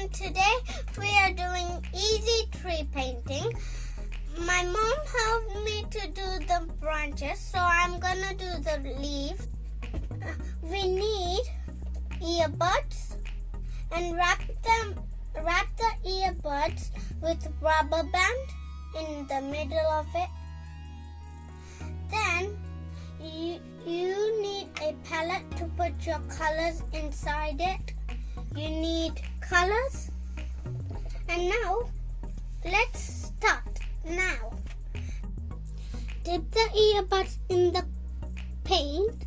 and today we are doing easy tree painting. My mom helped me to do the branches, so I'm gonna do the leaves. We need earbuds and wrap the earbuds with rubber band in the middle of it. Then you need a palette to put your colors inside it. You need colors. And now, let's start. Now, dip the earbuds in the paint.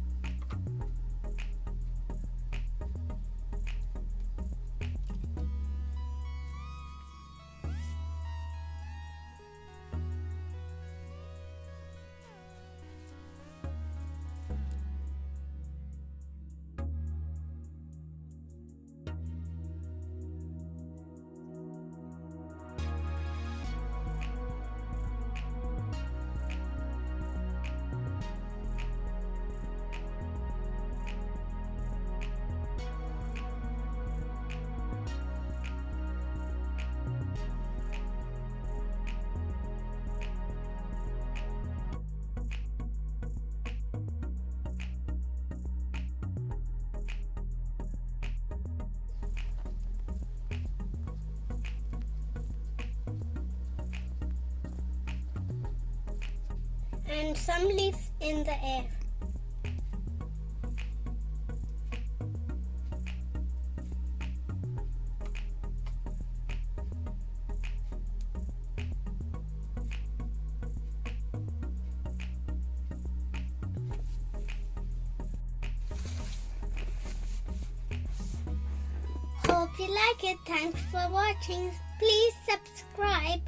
And some leaves in the air. Hope you like it. Thanks for watching. Please subscribe.